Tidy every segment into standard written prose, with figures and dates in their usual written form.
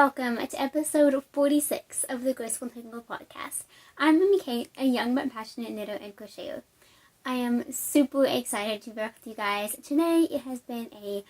welcome to episode 46 of the Graceful Tangle podcast. I'm Mimi Kate, a young but passionate knitter and crocheter. I am super excited to be back with you guys. Today it has been a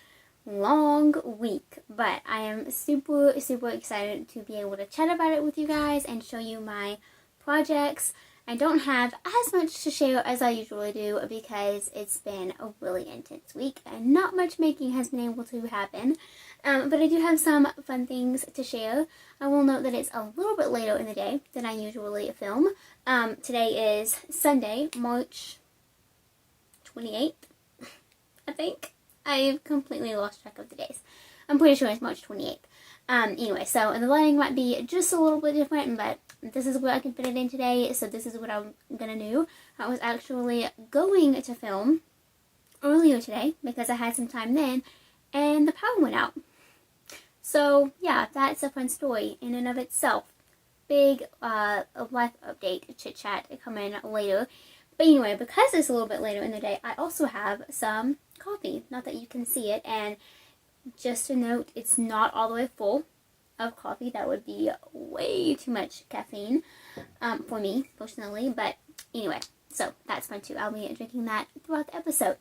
long week, but I am super excited to be able to chat about it with you guys and show you my projects. I don't have as much to share as I usually do because it's been a really intense week and not much making has been able to happen. But I do have some fun things to share. I will note that it's a little bit later in the day than I usually film. Today is Sunday, March 28th, I think. I've completely lost track of the days. I'm pretty sure it's March 28th. Anyway, so the lighting might be just a little bit different, but this is where I can fit it in today, so this is what I'm gonna do. I was actually going to film earlier today because I had some time then, and the power went out. So yeah, that's a fun story in and of itself. Big life update chit-chat coming later. But anyway, because it's a little bit later in the day, I also have some coffee. Not that you can see it, and just a note, it's not all the way full of coffee. That would be way too much caffeine for me personally. But anyway, so that's fun too. I'll be drinking that throughout the episode.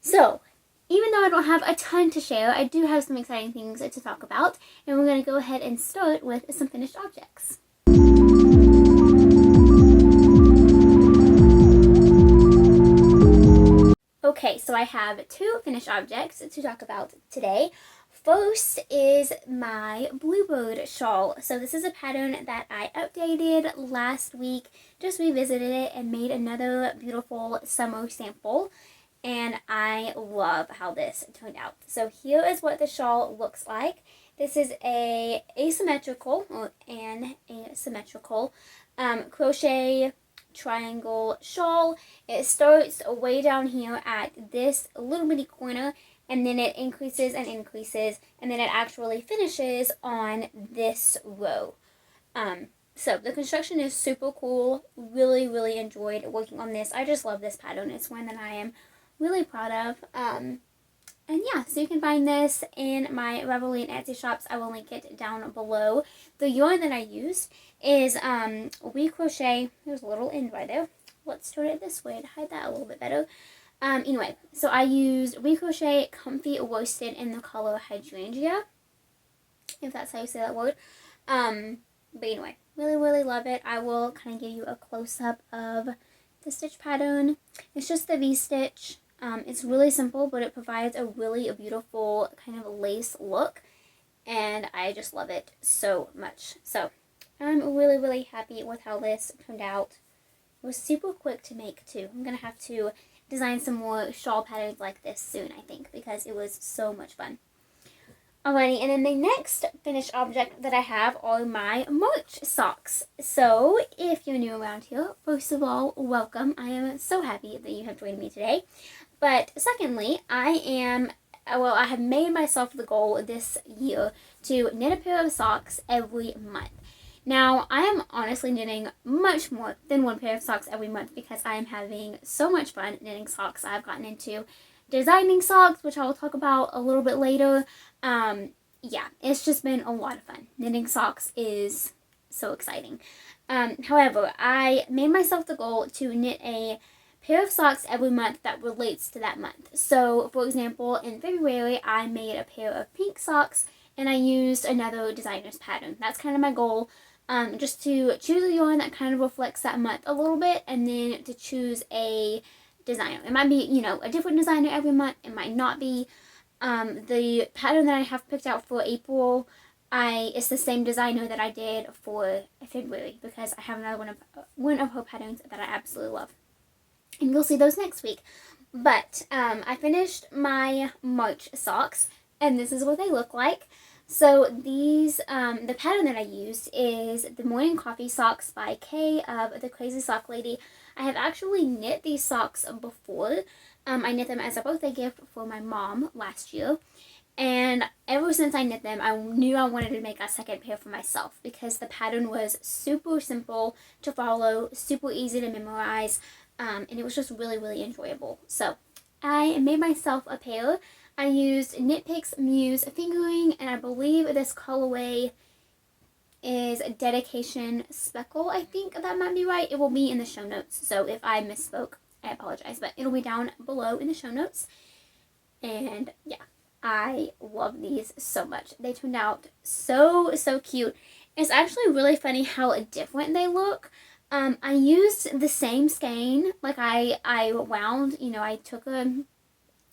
So even though I don't have a ton to share, I do have some exciting things to talk about. And we're going to go ahead and start with some finished objects. Okay, so I have two finished objects to talk about today. First is my bluebird shawl. So this is a pattern that I updated last week, just revisited it and made another beautiful summer sample. And I love how this turned out. So here is what the shawl looks like. This is a asymmetrical crochet triangle shawl. It starts way down here at this little bitty corner, and then it increases and increases, and then it actually finishes on this row. So the construction is super cool. Really enjoyed working on this. I just love this pattern. It's one that I am really proud of. And yeah, so you can find this in my Ravelry and Etsy shops. I will link it down below. The yarn that I used is We Crochet. There's a little end right there. Let's turn it this way to hide that a little bit better. Anyway, so I used We Crochet Comfy Worsted in the color Hydrangea, if that's how you say that word. But anyway, really love it. I will kind of give you a close-up of the stitch pattern. It's just the V-stitch. It's really simple, but it provides a really beautiful kind of lace look, and I just love it so much. So I'm really happy with how this turned out. It was super quick to make too. I'm gonna have to design some more shawl patterns like this soon, I think, because it was so much fun. Alrighty, and then the next finished object that I have are my March socks. So if you're new around here, first of all, welcome. I am so happy that you have joined me today. But secondly, I have made myself the goal this year to knit a pair of socks every month. Now, I am honestly knitting much more than one pair of socks every month because I am having so much fun knitting socks. I've gotten into designing socks, which I will talk about a little bit later. Yeah, it's just been a lot of fun. Knitting socks is so exciting. However, I made myself the goal to knit a pair of socks every month that relates to that month. So, for example, in February, I made a pair of pink socks and I used another designer's pattern. That's kind of my goal, just to choose a yarn that kind of reflects that month a little bit, and then to choose a designer. It might be, a different designer every month. It might not be. The pattern that I have picked out for April, it's the same designer that I did for February because I have another one of her patterns that I absolutely love. And you'll see those next week. But I finished my March socks, and this is what they look like. So these, the pattern that I used is the Morning Coffee Socks by Kay of the Crazy Sock Lady. I have actually knit these socks before. I knit them as a birthday gift for my mom last year. And ever since I knit them, I knew I wanted to make a second pair for myself because the pattern was super simple to follow, super easy to memorize. And it was just really enjoyable. So I made myself a pair. I used Knit Picks Muse fingering, and I believe this colorway is Dedication Speckle. I think that might be right. It will be in the show notes. So if I misspoke, I apologize. But it'll be down below in the show notes. And yeah, I love these so much. They turned out so cute. It's actually really funny how different they look. I used the same skein. Like I wound, I took a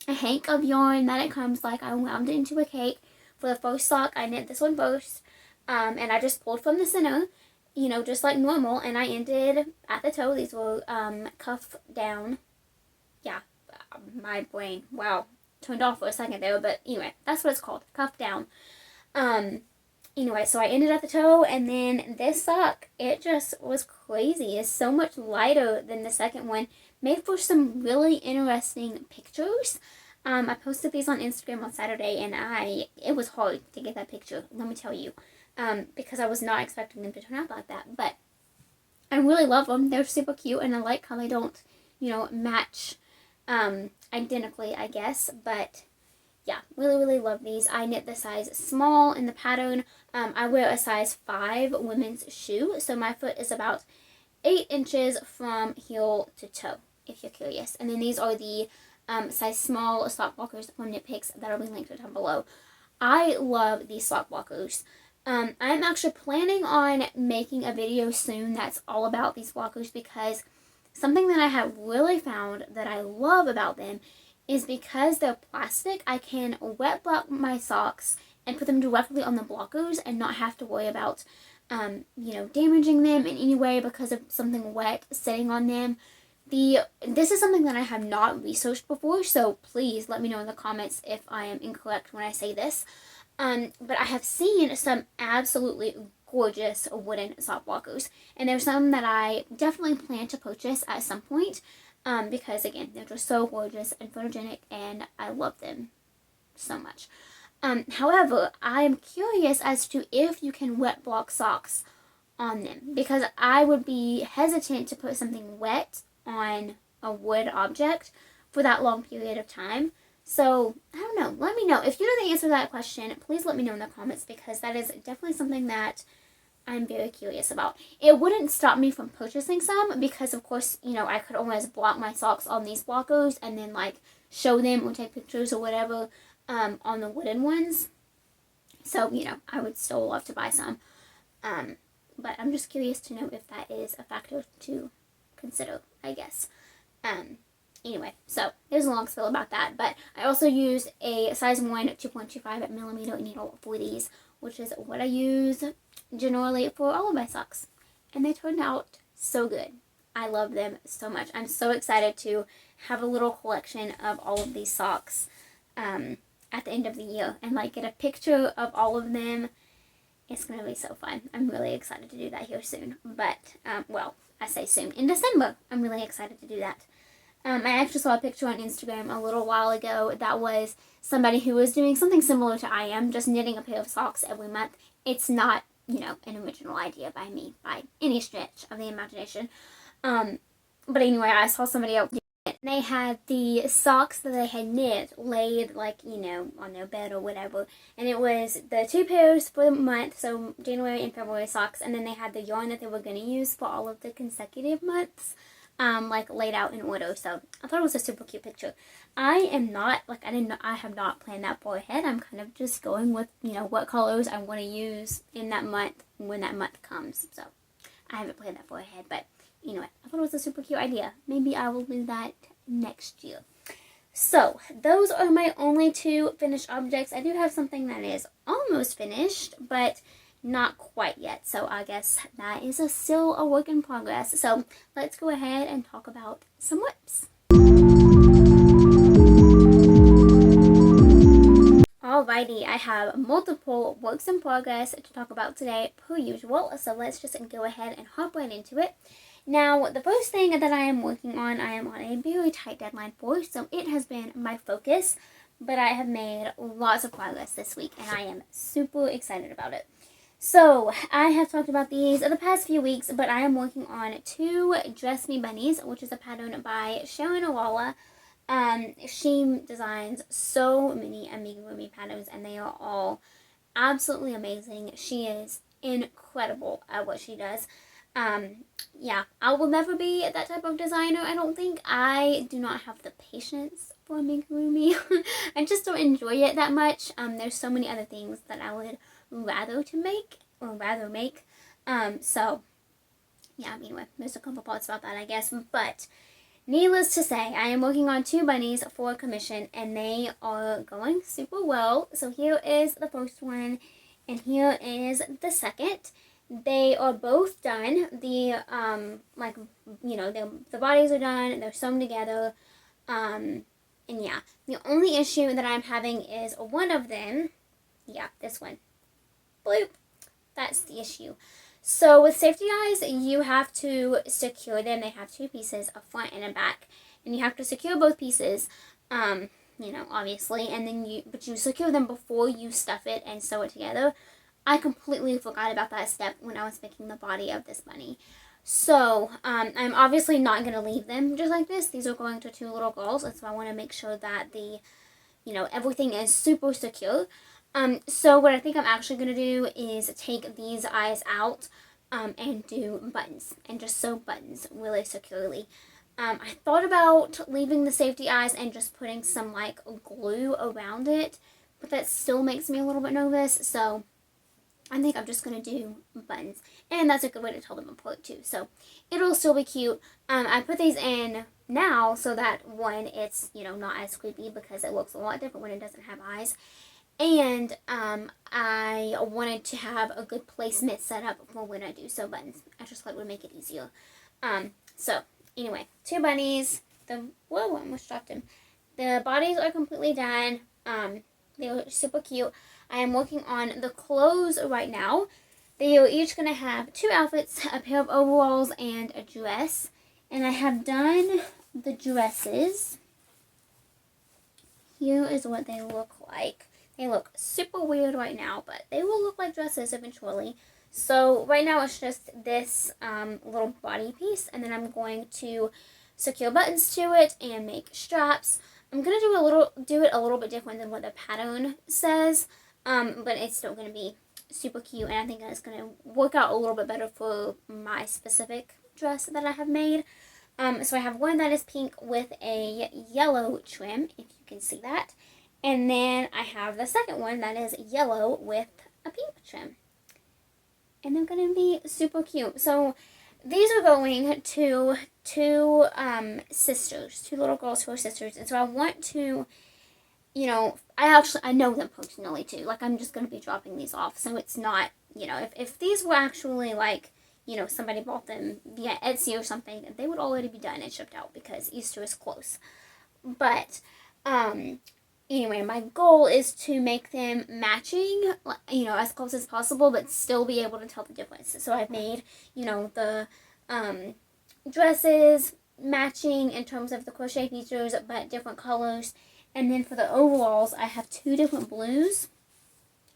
hank of yarn that it comes like, I wound it into a cake. For the first sock, I knit this one first, and I just pulled from the center, just like normal, and I ended at the toe. These were cuff down. Yeah, my brain, wow, turned off for a second there, but anyway, that's what it's called, cuff down. Anyway, so I ended at the toe, and then this sock, it just was crazy. It's so much lighter than the second one. Made for some really interesting pictures. I posted these on Instagram on Saturday, and it was hard to get that picture, let me tell you, because I was not expecting them to turn out like that. But I really love them. They're super cute, and I like how they don't, match identically, I guess. But yeah, really love these. I knit the size small in the pattern. I wear a size 5 women's shoe, so my foot is about 8 inches from heel to toe, if you're curious. And then these are the size small sock walkers from Knit Picks that'll be linked down below. I love these sock walkers. I'm actually planning on making a video soon that's all about these walkers, because something that I have really found that I love about them is because they're plastic, I can wet block my socks and put them directly on the blockers and not have to worry about damaging them in any way because of something wet sitting on them. This is something that I have not researched before, so please let me know in the comments if I am incorrect when I say this. But I have seen some absolutely gorgeous wooden sock walkers, and there's some that I definitely plan to purchase at some point, because again, they're just so gorgeous and photogenic, and I love them so much. However, I'm curious as to if you can wet block socks on them, because I would be hesitant to put something wet on a wood object for that long period of time. So, I don't know. Let me know. If you know the answer to that question, please let me know in the comments, because that is definitely something that I'm very curious about. It wouldn't stop me from purchasing some, because of course, I could always block my socks on these blockers and then like show them or take pictures or whatever on the wooden ones. So, I would still love to buy some. But I'm just curious to know if that is a factor to consider, I guess. Anyway, so there's a long spiel about that, but I also used a size 1 2.25 millimeter needle for these, which is what I use generally for all of my socks, and they turned out so good. I love them so much. I'm so excited to have a little collection of all of these socks at the end of the year, and like get a picture of all of them. It's going to be so fun. I'm really excited to do that here soon, but well, I say soon, in December. I'm really excited to do that. I actually saw a picture on Instagram a little while ago that was somebody who was doing something similar to I am, just knitting a pair of socks every month. It's not, an original idea by me by any stretch of the imagination. But anyway, I saw somebody else do it. They had the socks that they had knit laid like, on their bed or whatever. And it was the 2 pairs for the month, so January and February socks. And then they had the yarn that they were going to use for all of the consecutive months. Like laid out in order. So I thought it was a super cute picture. I am not, I have not planned that far ahead. I'm kind of just going with, what colors I want to use in that month when that month comes. So I haven't planned that far ahead, but anyway, I thought it was a super cute idea. Maybe I will do that next year. So those are my only 2 finished objects. I do have something that is almost finished, but not quite yet, so I guess that is still a work in progress. So let's go ahead and talk about some whips. Alrighty, I have multiple works in progress to talk about today per usual, so let's just go ahead and hop right into it. Now, the first thing that I am working on, I am on a very tight deadline for, so it has been my focus, but I have made lots of progress this week, and I am super excited about it. So, I have talked about these in the past few weeks, but I am working on 2 Dress Me Bunnies, which is a pattern by Sharon Awala. She designs so many amigurumi patterns, and they are all absolutely amazing. She is incredible at what she does. Yeah, I will never be that type of designer, I don't think. I do not have the patience for amigurumi. I just don't enjoy it that much. There's so many other things that I would rather make. So yeah, anyway, there's a couple parts about that, I guess. But needless to say, I am working on 2 bunnies for a commission, and they are going super well. So here is the first one, and here is the second. They are both done. The the bodies are done. They're sewn together. And yeah, the only issue that I'm having is one of them. Yeah, this one. Bloop. That's the issue. So with safety eyes, you have to secure them. They have 2 pieces, a front and a back, and you have to secure both pieces. Obviously, and then you secure them before you stuff it and sew it together. I completely forgot about that step when I was making the body of this bunny. So, I'm obviously not going to leave them just like this. These are going to 2 little girls, and so I want to make sure that everything is super secure. So what I think I'm actually going to do is take these eyes out, and do buttons, and just sew buttons really securely. I thought about leaving the safety eyes and just putting some, glue around it, but that still makes me a little bit nervous, so I think I'm just going to do buttons. And that's a good way to tell them apart too. So it'll still be cute. I put these in now so that one, it's, not as creepy because it looks a lot different when it doesn't have eyes. And I wanted to have a good placement set up for when I do sew buttons. I just thought it would make it easier. So anyway, 2 bunnies. Whoa, I almost dropped him. The bodies are completely done. They look super cute. I am working on the clothes right now. They are each going to have 2 outfits, a pair of overalls, and a dress. And I have done the dresses. Here is what they look like. They look super weird right now, but they will look like dresses eventually. So right now it's just this little body piece, and then I'm going to secure buttons to it and make straps. I'm going to do it a little bit different than what the pattern says. But it's still going to be super cute, and I think it's going to work out a little bit better for my specific dress that I have made. So I have one that is pink with a yellow trim, if you can see that. And then I have the second one that is yellow with a pink trim. And they're going to be super cute. So these are going to 2 sisters, 2 little girls who are sisters. And so I want to, I know them personally too. I'm just going to be dropping these off. So it's not, if these were actually somebody bought them via Etsy or something, they would already be done and shipped out because Easter is close. But, anyway, my goal is to make them matching, as close as possible, but still be able to tell the difference. So I've made, the dresses matching in terms of the crochet features, but different colors. And then for the overalls, I have 2 different blues,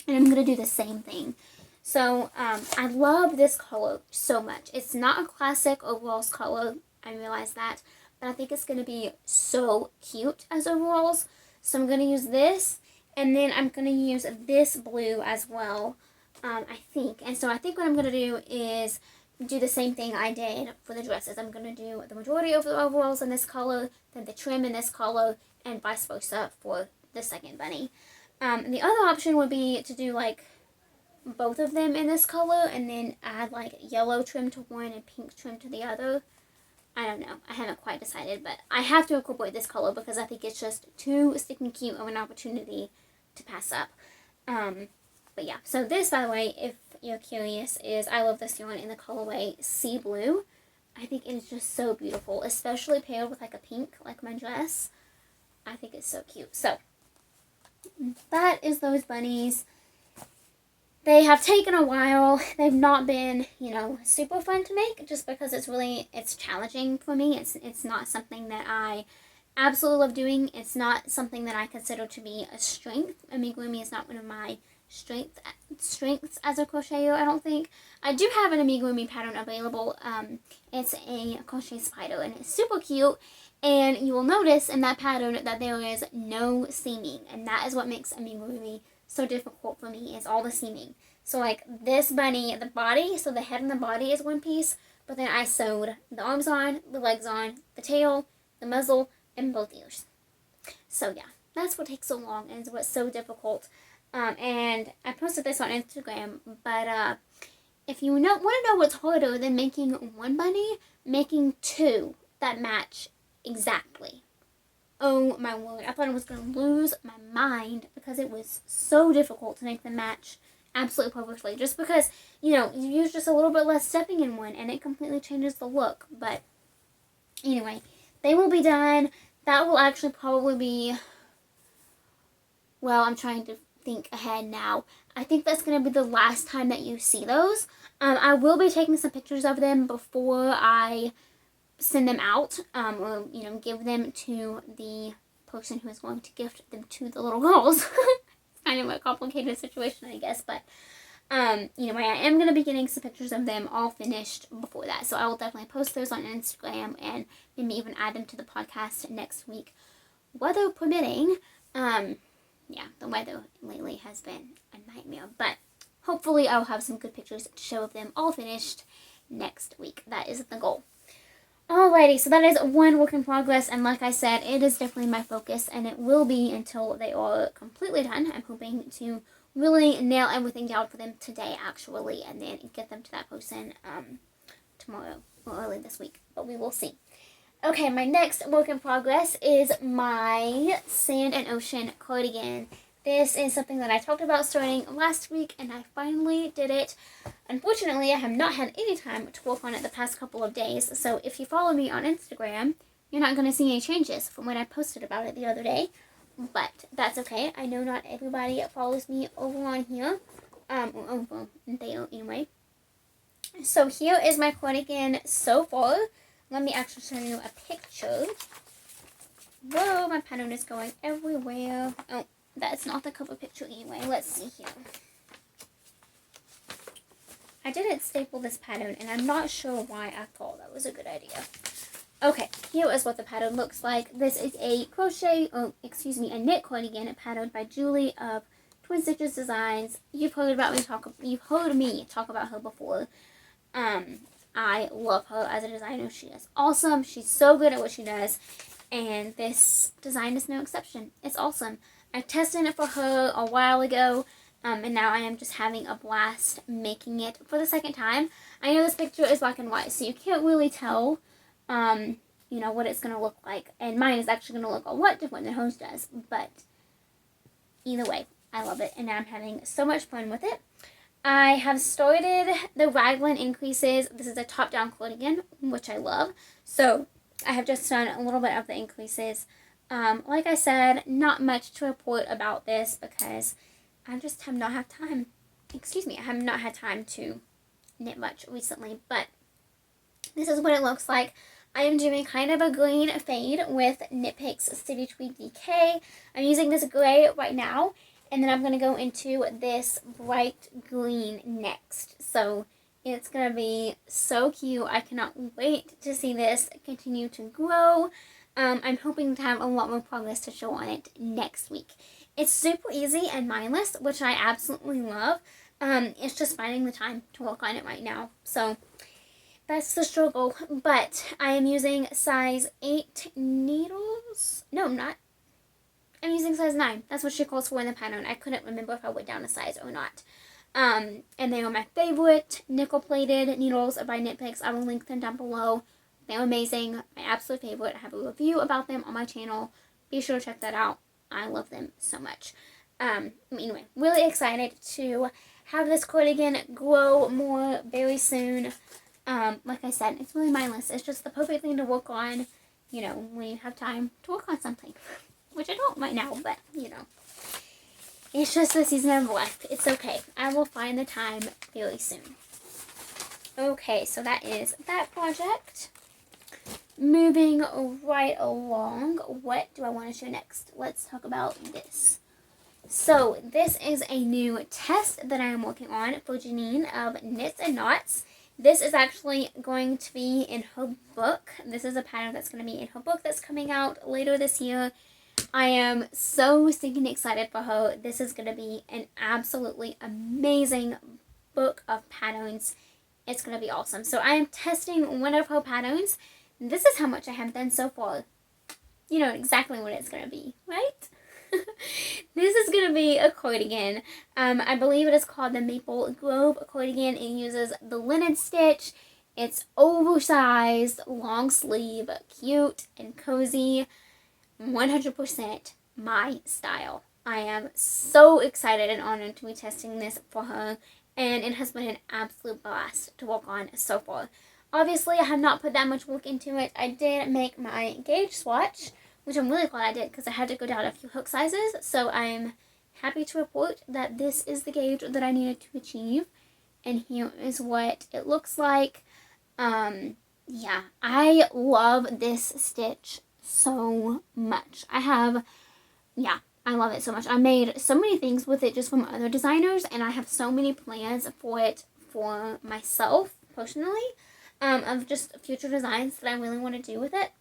and I'm going to do the same thing. So I love this color so much. It's not a classic overalls color, I realize that, but I think it's going to be so cute as overalls. So I'm going to use this, and then I'm going to use this blue as well, I think. And so I think what I'm going to do is do the same thing I did for the dresses. I'm going to do the majority of the overalls in this color, then the trim in this color, and vice versa for the second bunny. The other option would be to do both of them in this color and then add yellow trim to one and pink trim to the other. I don't know. I haven't quite decided, but I have to incorporate this color because I think it's just too stinking cute of an opportunity to pass up. But yeah, so this, by the way, if you're curious, is I love this yarn in the colorway Sea Blue. I think it is just so beautiful, especially paired with a pink like my dress. I think it's so cute. So that is those bunnies. They have taken a while. They've not been, super fun to make just because it's challenging for me. It's not something that I absolutely love doing. It's not something that I consider to be a strength. Amigurumi is not one of my strengths as a crocheter, I don't think. I do have an amigurumi pattern available. It's a crochet spider, and it's super cute. And you will notice in that pattern that there is no seaming, and that is what makes amigurumi so difficult for me, is all the seaming. So like this bunny, the body, so the head and the body is one piece, but then I sewed the arms on, the legs on, the tail, the muzzle, and both ears. So yeah, that's what takes so long and what's so difficult. And I posted this on Instagram, but if you want to know what's harder than making one bunny, making two that match exactly. Oh my word, I thought I was going to lose my mind because it was so difficult to make them match absolutely perfectly. Just because, you know, you use just a little bit less stepping in one and it completely changes the look. But anyway, they will be done. That will actually probably be, well, I'm trying to think ahead now. I think that's going to be the last time that you see those. I will be taking some pictures of them before I send them out, or, you know, give them to the person who is going to gift them to the little girls. It's kind of a complicated situation, I guess, but, you know, I am going to be getting some pictures of them all finished before that, so I will definitely post those on Instagram, and maybe even add them to the podcast next week, weather permitting. Yeah, the weather lately has been a nightmare, but hopefully I'll have some good pictures to show of them all finished next week. That is the goal. Alrighty, so that is one work in progress, and like I said, it is definitely my focus, and it will be until they are completely done. I'm hoping to really nail everything down for them today, actually, and then get them to that person tomorrow or early this week, but we will see. Okay, my next work in progress is my Sand and Ocean cardigan. This is something that I talked about starting last week, and I finally did it. Unfortunately, I have not had any time to work on it the past couple of days, so if you follow me on Instagram, you're not going to see any changes from when I posted about it the other day, but that's okay. I know not everybody follows me over on here, or over there anyway. So here is my cardigan so far. Let me actually show you a picture. Whoa, my pattern is going everywhere. Oh, that's not the cover picture anyway. Let's see here. I didn't staple this pattern, and I'm not sure why I thought that was a good idea. Okay, here is what the pattern looks like. This is a a knit cardigan patterned by Julie of Twin Stitches Designs. You've heard me talk about her before. I love her as a designer. She is awesome. She's so good at what she does, and this design is no exception. It's awesome. I tested it for her a while ago, and now I am just having a blast making it for the second time. I know this picture is black and white, so you can't really tell, you know, what it's going to look like, and mine is actually going to look a lot different than hers does, but either way, I love it, and I'm having so much fun with it. I have started the Raglan Increases. This is a top-down cardigan, which I love. So I have just done a little bit of the increases. Like I said, not much to report about this because I just have not had time. I have not had time to knit much recently, but this is what it looks like. I am doing kind of a green fade with Knit Picks City Tweed DK. I'm using this gray right now. And then I'm going to go into this bright green next. So it's going to be so cute. I cannot wait to see this continue to grow. I'm hoping to have a lot more progress to show on it next week. It's super easy and mindless, which I absolutely love. It's just finding the time to work on it right now. So that's the struggle. But I am using size 8 needles. No, I'm not. I'm using size 9. That's what she calls for in the pattern. I couldn't remember if I went down a size or not. And they are my favorite nickel-plated needles by Knit Picks. I will link them down below. They're amazing. My absolute favorite. I have a review about them on my channel. Be sure to check that out. I love them so much. Anyway, really excited to have this cardigan grow more very soon. Like I said, it's really mindless. It's just the perfect thing to work on, you know, when you have time to work on something. Which I don't right now, but, you know, it's just the season of life. It's okay. I will find the time very soon. Okay, so that is that project. Moving right along, what do I want to show next? Let's talk about this. So, this is a new test that I am working on for Janine of Knits and Knots. This is actually going to be in her book. This is a pattern that's going to be in her book that's coming out later this year. I am so stinking excited for her. This is going to be an absolutely amazing book of patterns. It's going to be awesome. So I am testing one of her patterns. This is how much I have done so far. You know exactly what it's going to be, right? This is going to be a cardigan. I believe it is called the Maple Grove cardigan. It uses the linen stitch. It's oversized, long sleeve, cute and cozy. 100% my style. I am so excited and honored to be testing this for her, and it has been an absolute blast to work on so far. Obviously, I have not put that much work into it. I did make my gauge swatch, which I'm really glad I did because I had to go down a few hook sizes, so I'm happy to report that this is the gauge that I needed to achieve, and here is what it looks like. Yeah, I love this stitch so much. I love it so much. I made so many things with it just from other designers, and I have so many plans for it for myself personally, of just future designs that I really want to do with it.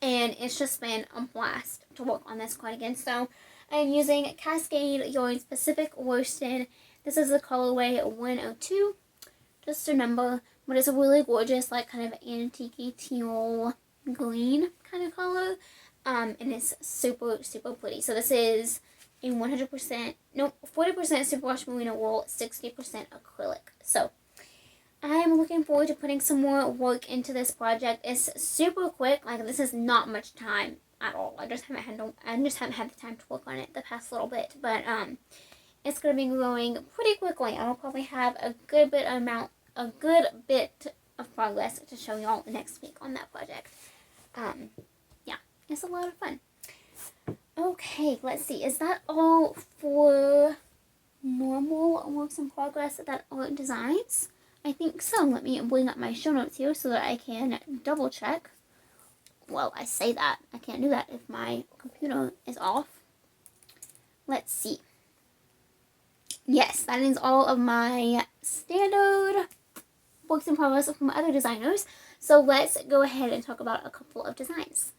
And it's just been a blast to work on this cardigan. So I'm using Cascade Yarn Pacific Worsted. This is the colorway 102. Just remember, but it's a really gorgeous, like, kind of antique teal green kind of color. And it's super, super pretty. So this is a 40% superwash merino wool, 60% acrylic. So I am looking forward to putting some more work into this project. It's super quick. Like, this is not much time at all. I just haven't had the time to work on it the past little bit. But it's gonna be growing pretty quickly. I'll probably have a good bit of progress to show y'all next week on that project. Yeah, it's a lot of fun. Okay, let's see. Is that all for normal works in progress that aren't designs? I think so. Let me bring up my show notes here so that I can double check. Well, I say that. I can't do that if my computer is off. Let's see. Yes, that is all of my standard works in progress from other designers. So let's go ahead and talk about a couple of designs.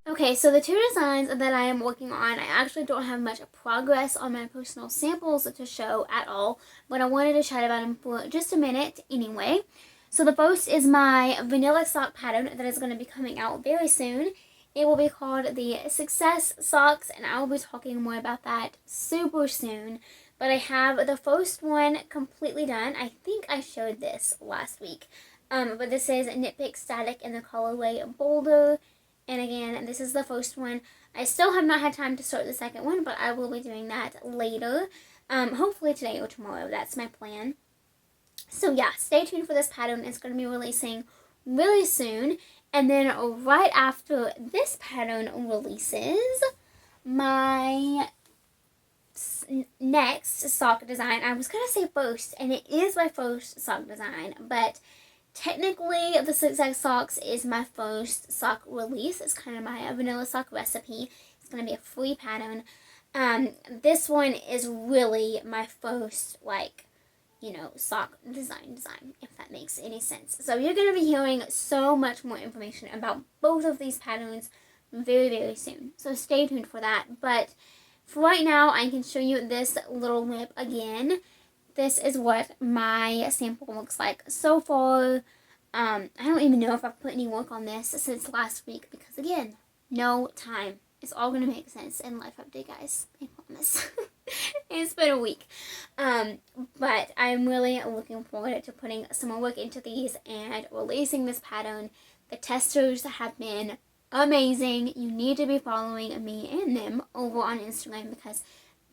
Okay, so the two designs that I am working on, I actually don't have much progress on my personal samples to show at all, but I wanted to chat about them for just a minute anyway. So the first is my vanilla sock pattern that is going to be coming out very soon. It will be called the Success Socks, and I will be talking more about that super soon. But I have the first one completely done. I think I showed this last week. But this is Knit Pick Static in the colorway Boulder. And again, this is the first one. I still have not had time to start the second one, but I will be doing that later. Hopefully today or tomorrow. That's my plan. So yeah, stay tuned for this pattern. It's going to be releasing really soon. And then right after this pattern releases, my next sock design, I was going to say first, and it is my first sock design, but technically the Success Socks is my first sock release. It's kind of my vanilla sock recipe. It's going to be a free pattern. This one is really my first, like, sock design, if that makes any sense. So you're going to be hearing so much more information about both of these patterns very, very soon. So stay tuned for that. But for right now, I can show you this little whip again. This is what my sample looks like so far. I don't even know if I've put any work on this since last week because, again, no time. It's all going to make sense in Life Update, guys. I promise. It's been a week. But I'm really looking forward to putting some more work into these and releasing this pattern. The testers have been amazing. You need to be following me and them over on Instagram because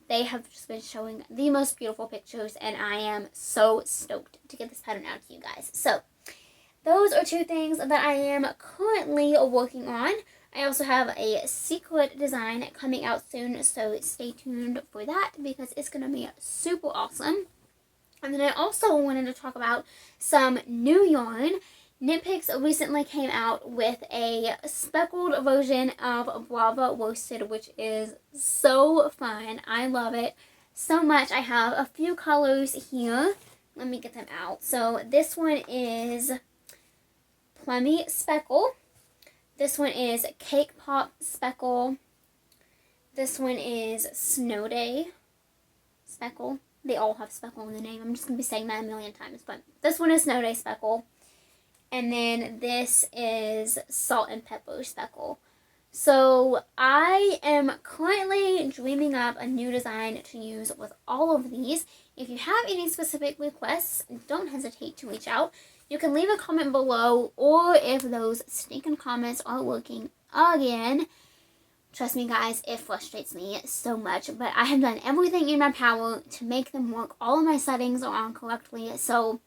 they have just been showing the most beautiful pictures, and I am so stoked to get this pattern out to you guys. So those are two things that I am currently working on. I also have a secret design coming out soon, so stay tuned for that because it's going to be super awesome. And then I also wanted to talk about some new yarn. Knit Picks recently came out with a speckled version of Brava Worsted, which is so fun. I love it so much. I have a few colors here. Let me get them out. So this one is Plummy Speckle. This one is Cake Pop Speckle. This one is Snow Day Speckle. They all have speckle in the name. I'm just going to be saying that a million times. But this one is Snow Day Speckle. And then this is Salt and Pepper Speckle. So I am currently dreaming up a new design to use with all of these. If you have any specific requests, don't hesitate to reach out. You can leave a comment below, or if those stinking comments are working again, trust me guys, it frustrates me so much, but I have done everything in my power to make them work. All of my settings are on correctly, so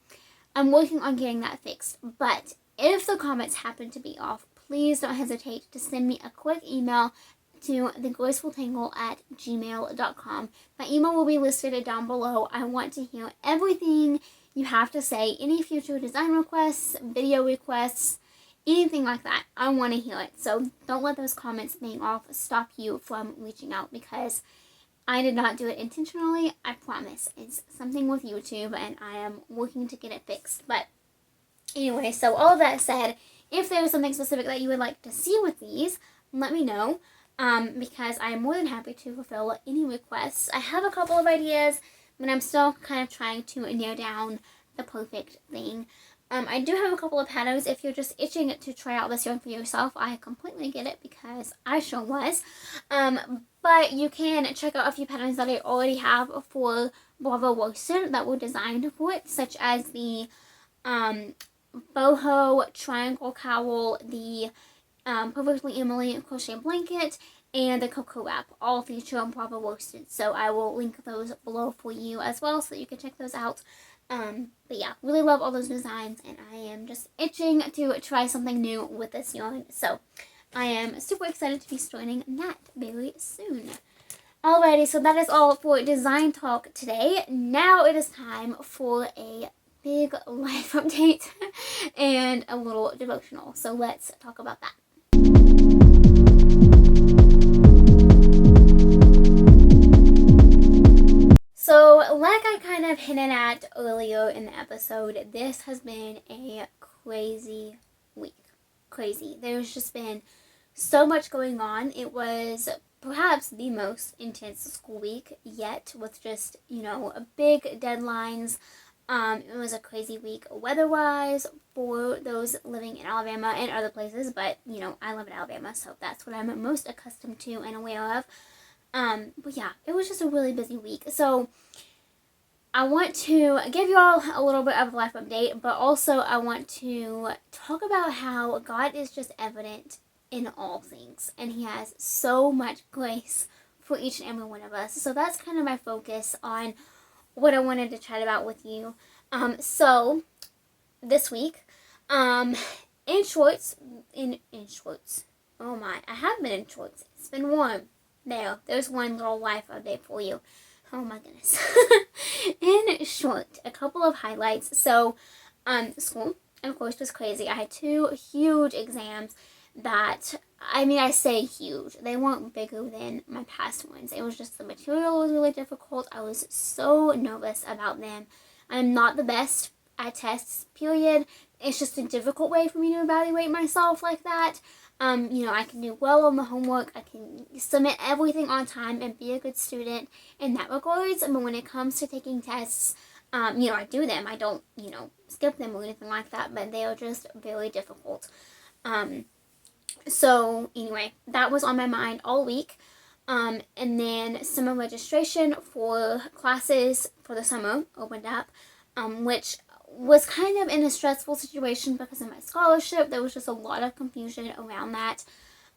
I'm working on getting that fixed. But if the comments happen to be off, please don't hesitate to send me a quick email to thegracefultangle@gmail.com. My email will be listed down below. I want to hear everything you have to say, any future design requests, video requests, anything like that. I want to hear it. So don't let those comments being off stop you from reaching out, because I did not do it intentionally. I promise. It's something with YouTube and I am working to get it fixed. But anyway, so all of that said, if there's something specific that you would like to see with these, let me know, because I am more than happy to fulfill any requests. I have a couple of ideas, but I'm still kind of trying to narrow down the perfect thing. I do have a couple of patterns. If you're just itching to try out this yarn for yourself, I completely get it, because I sure was. But you can check out a few patterns that I already have for Bravo worsted that were designed for it, such as the boho triangle cowl, the Perfectly Emily crochet blanket, and the cocoa wrap, all feature Bravo worsted. So I will link those below for you as well, so you can check those out. But yeah, really love all those designs, and I am just itching to try something new with this yarn. So I am super excited to be starting that very soon. Alrighty, so that is all for design talk today. Now it is time for a big life update and a little devotional. So let's talk about that. So like I kind of hinted at earlier in the episode, this has been a crazy week. Crazy. There's just been so much going on. It was perhaps the most intense school week yet, with just, big deadlines. It was a crazy week weather-wise for those living in Alabama and other places, but, I live in Alabama, so that's what I'm most accustomed to and aware of. But yeah, it was just a really busy week. So I want to give you all a little bit of a life update, but also I want to talk about how God is just evident in all things, and He has so much grace for each and every one of us. So that's kind of my focus on what I wanted to chat about with you. So this week, in shorts, oh my, I have been in shorts. It's been warm. There's one little life update for you. Oh my goodness. In short, a couple of highlights. So, school, of course, was crazy. I had 2 huge exams that, I say huge. They weren't bigger than my past ones. It was just the material was really difficult. I was so nervous about them. I'm not the best at tests, period. It's just a difficult way for me to evaluate myself like that. I can do well on the homework. I can submit everything on time and be a good student in that regards. But when it comes to taking tests, I do them. I don't, skip them or anything like that. But they are just very difficult. So anyway, that was on my mind all week. And then summer registration for classes for the summer opened up, which was kind of in a stressful situation because of my scholarship. There was just a lot of confusion around that.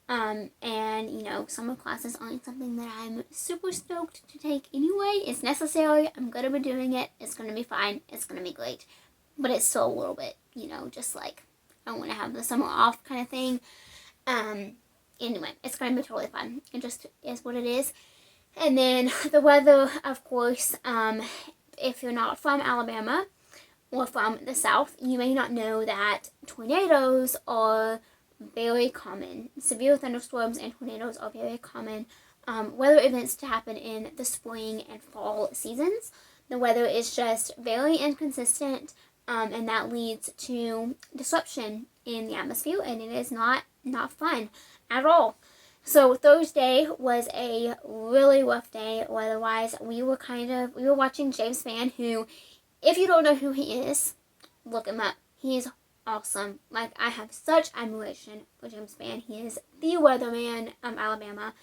And, summer classes aren't something that I'm super stoked to take anyway. It's necessary. I'm going to be doing it. It's going to be fine. It's going to be great. But it's still a little bit, just like I want to have the summer off kind of thing. Anyway, it's going to be totally fun. It just is what it is. And then the weather, of course, if you're not from Alabama or from the South, you may not know that tornadoes are very common. Severe thunderstorms and tornadoes are very common weather events to happen in the spring and fall seasons. The weather is just very inconsistent, and that leads to disruption in the atmosphere, and it is not fun at all. So Thursday was a really rough day weather-wise. We were watching James Spann, who, if you don't know who he is, look him up. He's awesome. Like, I have such admiration for James Spann. He is the weatherman of Alabama.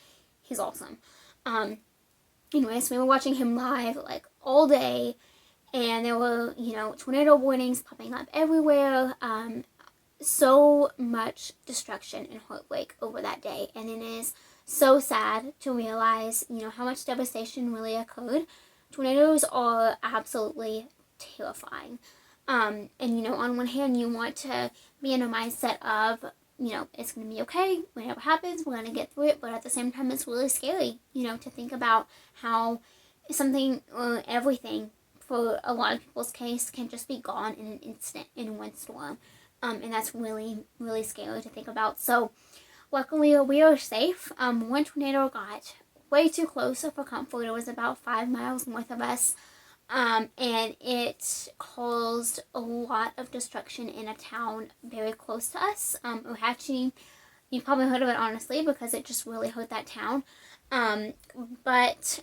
He's awesome. Anyways, we were watching him live, like, all day, and there were, tornado warnings popping up everywhere. So much destruction and heartbreak over that day, and it is so sad to realize, how much devastation really occurred. Tornadoes are absolutely terrifying. And on one hand, you want to be in a mindset of, it's going to be okay. Whatever happens, we're going to get through it. But at the same time, it's really scary, to think about how something or everything, for a lot of people's case, can just be gone in an instant in one storm. And that's really, really scary to think about. So, luckily, we are safe. One tornado got way too close for comfort. It was about 5 miles north of us. And it caused a lot of destruction in a town very close to us. Ohatchee, you probably heard of it, honestly, because it just really hurt that town. But,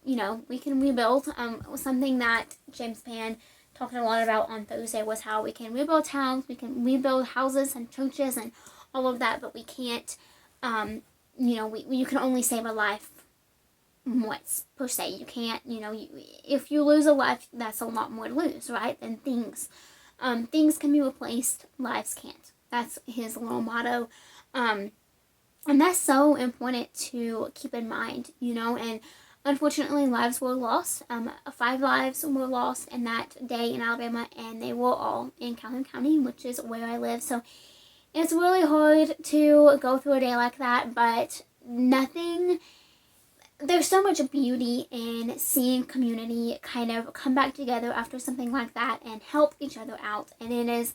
we can rebuild. Something that James Spann talked a lot about on Thursday was how we can rebuild towns, we can rebuild houses and churches and all of that, but we can't, you can only save a life once, per se. You can't, if you lose a life, that's a lot more to lose, right, than things. Things can be replaced, lives can't. That's his little motto. And that's so important to keep in mind, and unfortunately, lives were lost. 5 lives were lost in that day in Alabama, and they were all in Calhoun County, which is where I live. So it's really hard to go through a day like that, but there's so much beauty in seeing community kind of come back together after something like that and help each other out. And it is,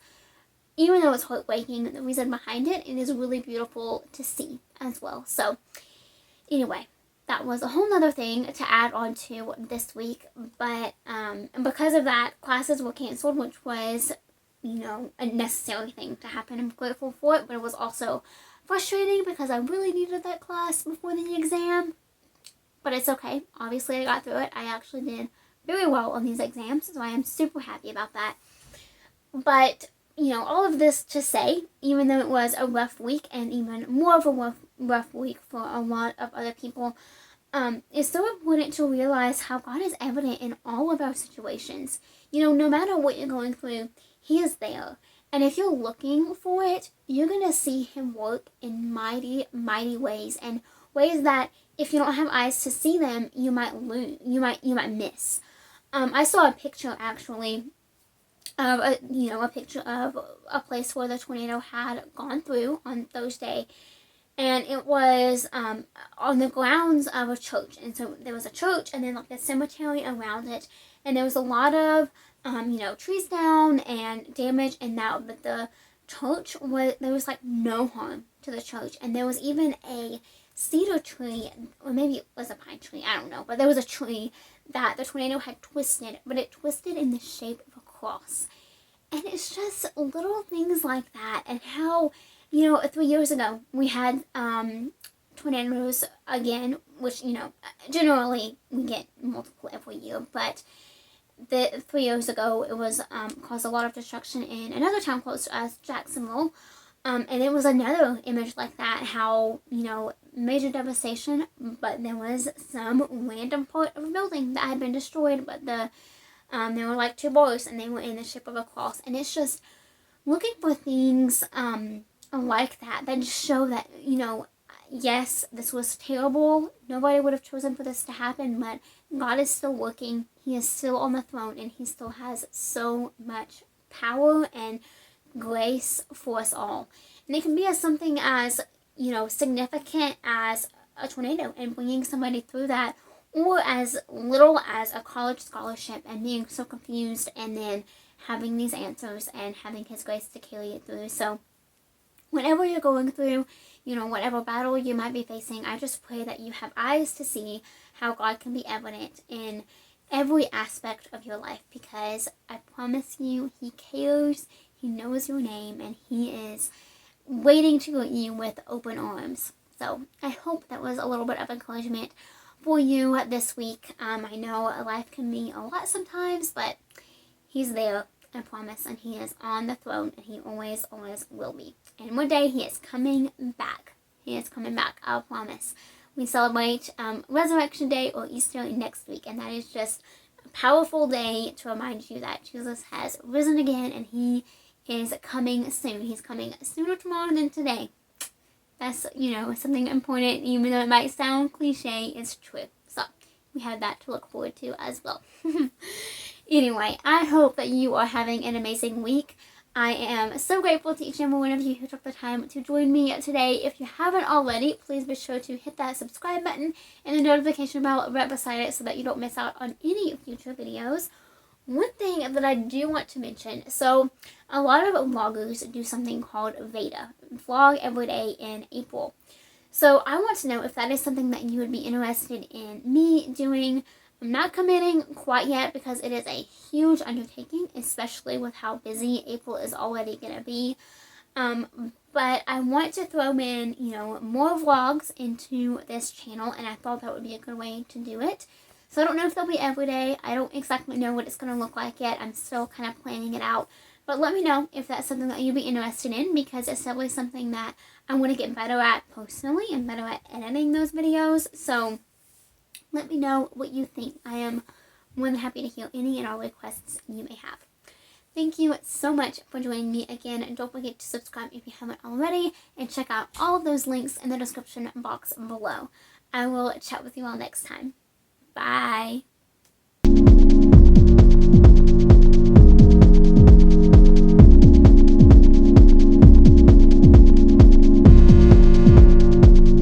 even though it's heartbreaking, the reason behind it, it is really beautiful to see as well. So anyway, that was a whole nother thing to add on to this week, but and because of that, classes were canceled, which was, a necessary thing to happen. I'm grateful for it, but it was also frustrating because I really needed that class before the exam, but it's okay. Obviously, I got through it. I actually did very well on these exams, so I am super happy about that. But, all of this to say, even though it was a rough week, and even more of a rough week for a lot of other people, it's so important to realize how God is evident in all of our situations. No matter what you're going through, He is there. And if you're looking for it, you're going to see Him work in mighty, mighty ways, and ways that if you don't have eyes to see them, you might miss. I saw a picture, actually, of a picture of a place where the tornado had gone through on Thursday, and it was on the grounds of a church. And so there was a church and then like a cemetery around it, and there was a lot of trees down and damage and that, but the church there was like no harm to the church, and there was even a cedar tree, or maybe it was a pine tree, I don't know, but there was a tree that the tornado had twisted, but it twisted in the shape of a cross. And it's just little things like that, and how, 3 years ago we had tornadoes again, which, generally we get multiple every year, but 3 years ago it was caused a lot of destruction in another town close to us, Jacksonville. And it was another image like that, how, major devastation, but there was some random part of a building that had been destroyed, but there were like 2 bars, and they were in the shape of a cross. And it's just looking for things like that just show that, yes, this was terrible. Nobody would have chosen for this to happen, but God is still working. He is still on the throne, and He still has so much power and grace for us all. And it can be as something as, significant as a tornado and bringing somebody through that, or as little as a college scholarship and being so confused and then having these answers and having His grace to carry it through. So whatever you're going through, whatever battle you might be facing, I just pray that you have eyes to see how God can be evident in every aspect of your life, because I promise you, He cares, He knows your name, and He is waiting to greet you with open arms. So I hope that was a little bit of encouragement for you this week. I know life can be a lot sometimes, but he's there, I promise, and he is on the throne, and he always, always will be. And one day he is coming back. He is coming back, I promise. We celebrate Resurrection Day or Easter next week, and that is just a powerful day to remind you that Jesus has risen again, and he is coming soon. He's coming sooner tomorrow than today. That's, something important, even though it might sound cliche, it's true. So we have that to look forward to as well. Anyway, I hope that you are having an amazing week. I am so grateful to each and every one of you who took the time to join me today. If you haven't already, please be sure to hit that subscribe button and the notification bell right beside it so that you don't miss out on any future videos. One thing that I do want to mention, so a lot of vloggers do something called Veda, vlog every day in April. So I want to know if that is something that you would be interested in me doing. I'm not committing quite yet because it is a huge undertaking, especially with how busy April is already going to be. But I want to throw in, more vlogs into this channel, and I thought that would be a good way to do it. So I don't know if they'll be every day. I don't exactly know what it's going to look like yet. I'm still kind of planning it out. But let me know if that's something that you'd be interested in, because it's definitely something that I want to get better at personally and better at editing those videos. So let me know what you think. I am more than happy to hear any and all requests you may have. Thank you so much for joining me again. And don't forget to subscribe if you haven't already, and check out all of those links in the description box below. I will chat with you all next time. Bye.